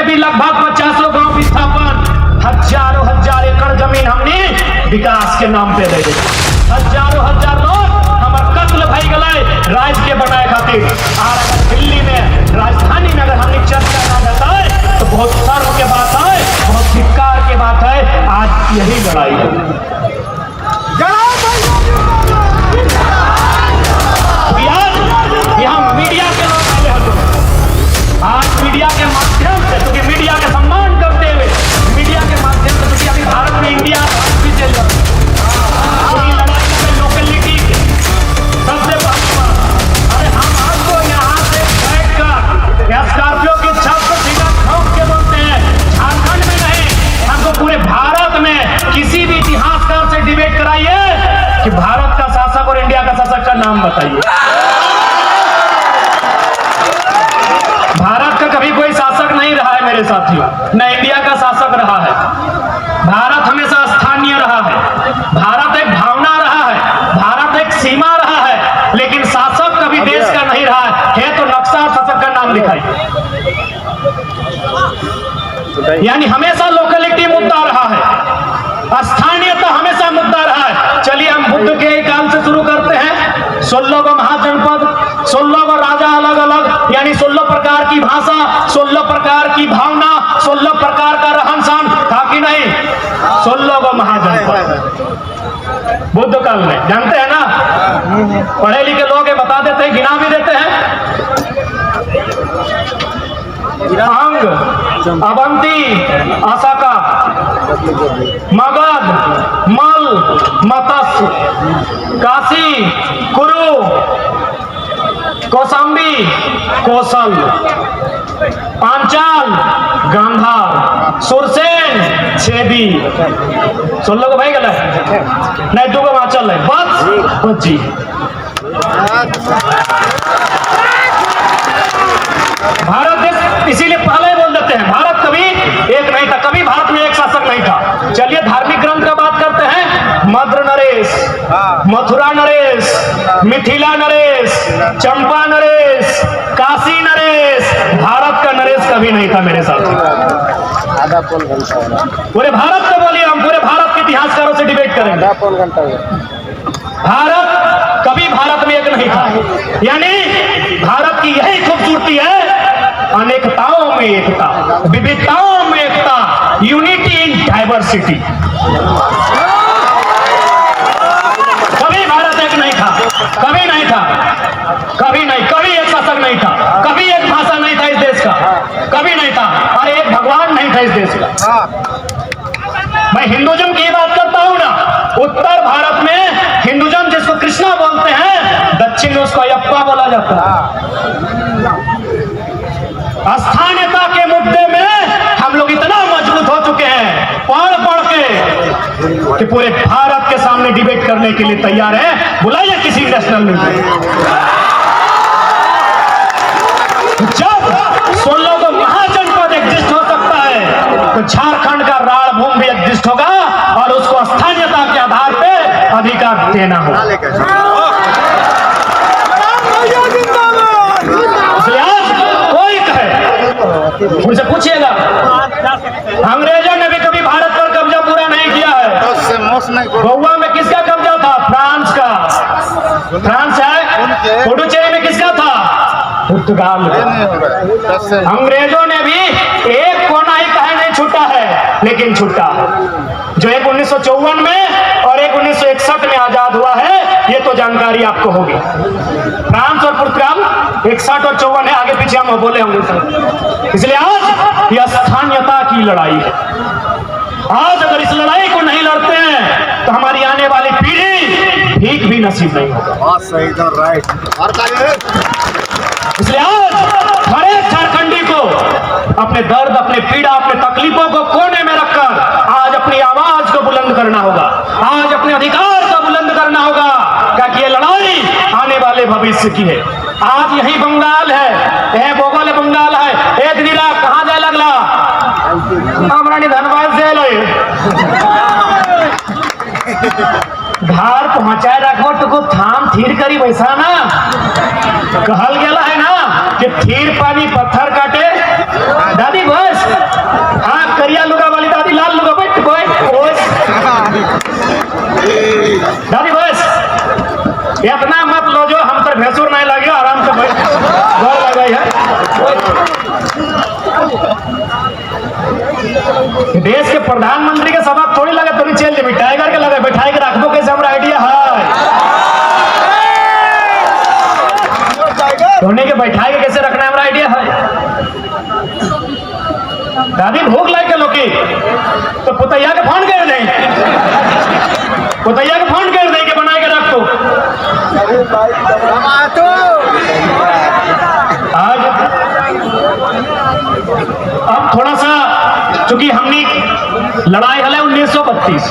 भी लगभग 50 गांव विस्थापन, हजारों हजार एकड़ जमीन हमने विकास के नाम पे दे दी। हजारों हजार लोग हमार कत्ल भई गए राज्य के बनाए खातिर। और अगर दिल्ली में राजधानी में अगर हमने चर्चा ना करता है तो बहुत शर्म के बात है, बहुत धिक्कार के बात है। आज यही लड़ाई है। यहाँ मीडिया के लोग आए हैं, आज मीडिया के माध्यम से, क्योंकि मीडिया का सम्मान करते हुए मीडिया के माध्यम से, क्योंकि अभी भारत में इंडिया भी चल रहा है लड़ाई में लोकलिटी सबसे अरे हम आपको यहाँ से बैठकर स्कॉर्पियो की छत को सीधा ठोक के बोलते हैं, झारखंड में नहीं, हमको पूरे भारत में किसी भी इतिहासकार से डिबेट कराइए कि भारत का शासक और इंडिया का शासक का नाम बताइए। भारत का कभी कोई शासक नहीं रहा है मेरे साथियों, न इंडिया का शासक रहा है। भारत हमेशा स्थानीय रहा है, भारत एक भावना रहा है, भारत एक सीमा रहा है, लेकिन शासक कभी देश का नहीं रहा है। तो नक्शा शासक का नाम दिखाई, यानी हमेशा लोकलिटी मुद्दा रहा है, स्थानीयता हमेशा मुद्दा रहा है। चलिए हम बुद्ध के काल से शुरू करते हैं। 16 गो महाजनपद, 16 गो राजा अलग अलग, यानी 16 प्रकार की भाषा, 16 प्रकार की भावना, 16 प्रकार का रहन सहन था कि नहीं? 16 गो महाजनपद बुद्ध काल में, जानते हैं ना, पढ़े लिखे लोग बता देते हैं, गिना भी देते हैं। अंग, अवंती, अशोका, मगध, मल, मत्स्य, काशी, कुरु, कौशाम्बी, कौशल, पांचाल, गांधार, सुरसेन, छेदी। 16 को भाई गला नहीं, 2 को चल रहे बस जी। भारत देश इसीलिए पहले बोल देते हैं, भारत कभी एक नहीं था, कभी भारत में एक शासक नहीं था। चलिए धार्मिक ग्रंथ का बात करते हैं। मद्र नरेश, मथुरा नरेश, मिथिला नरेश, चंपा नरेश, काशी नरेश, भारत का नरेश कभी नहीं था मेरे साथ। पूरे भारत को बोलिए, हम पूरे भारत के इतिहासकारों से डिबेट करेंगे। भारत कभी भारत में एक नहीं था, यानी भारत की यही खूबसूरती है, अनेकताओं में एकता, विविधताओं में एकता, यूनिटी इन डाइवर्सिटी। कभी भारत एक नहीं था, कभी नहीं था, कभी नहीं, कभी एक शासक नहीं था, कभी एक भाषा नहीं था इस देश का, कभी नहीं था, और एक भगवान नहीं था इस देश का। मैं हिंदुज्म की बात करता हूं ना, उत्तर भारत में हिंदुज्म जिसको कृष्णा बोलते हैं, दक्षिण में उसको अयप्पा बोला जाता है। स्थानीयता के मुद्दे में हम लोग इतना मजबूत हो चुके हैं, पढ़ पढ़ के, कि पूरे भारत के सामने डिबेट करने के लिए तैयार है। बुलाइए किसी नेशनल न्यूज। जब 16 को महाजनपद एग्जिस्ट हो सकता है, तो झारखंड का राणभूमि भी एग्जिस्ट होगा, और उसको स्थानीयता के आधार पे अधिकार देना होगा। उनसे पूछिएगा, अंग्रेजों ने भी कभी भारत पर कब्जा पूरा नहीं किया है। गोवा में किसका कब्जा था? फ्रांस का। फ्रांस है। पुडुचेरी में किसका था? पुर्तगाल का। अंग्रेजों ने भी एक कोना ही कहे नहीं छूटा है, लेकिन छूटा, जो एक 1954 में और एक 1961 में आजाद हुआ है, ये तो जानकारी आपको होगी। फ्रांस और पुर्तगाल 61 और 54 है, आगे पीछे हम बोले होंगे सर। इसलिए आज यह स्थानीयता की लड़ाई है। आज अगर इस लड़ाई को नहीं लड़ते हैं तो हमारी आने वाली पीढ़ी भीख भी नसीब नहीं होगा। सही तो राइट। इसलिए आज हर एक झारखंडी को अपने दर्द, अपने पीड़ा, अपने तकलीफों को कोने में रखकर आज अपनी आवाज को बुलंद करना होगा, आज अपने अधिकार को बुलंद करना होगा, क्योंकि ये लड़ाई आने वाले भविष्य की है। आज यही बंगाल है, बोगल बंगाल है। एक दिला कहाँ जाए लगला? हमारा धनबाद से लो घर पहुंचाए रखो तो थाम थीर करी वैसा ना कहल गया है ना कि थीर पानी पत्थर काटे। दादी बस प्रधानमंत्री के सभा थोड़ी लगे थोड़ी चल जाए टाइगर के लगे बैठाई के रखबो कैसे हमरा आइडिया है धोनी के बैठाई के कैसे रखना हमरा आइडिया है। दादी भूख लगे लोग तो पुतैया के फोन कर दें पुतैया के फोन कर दें के बना के रख दो। आज अब थोड़ा सा चूंकि हमने लड़ाई है 1932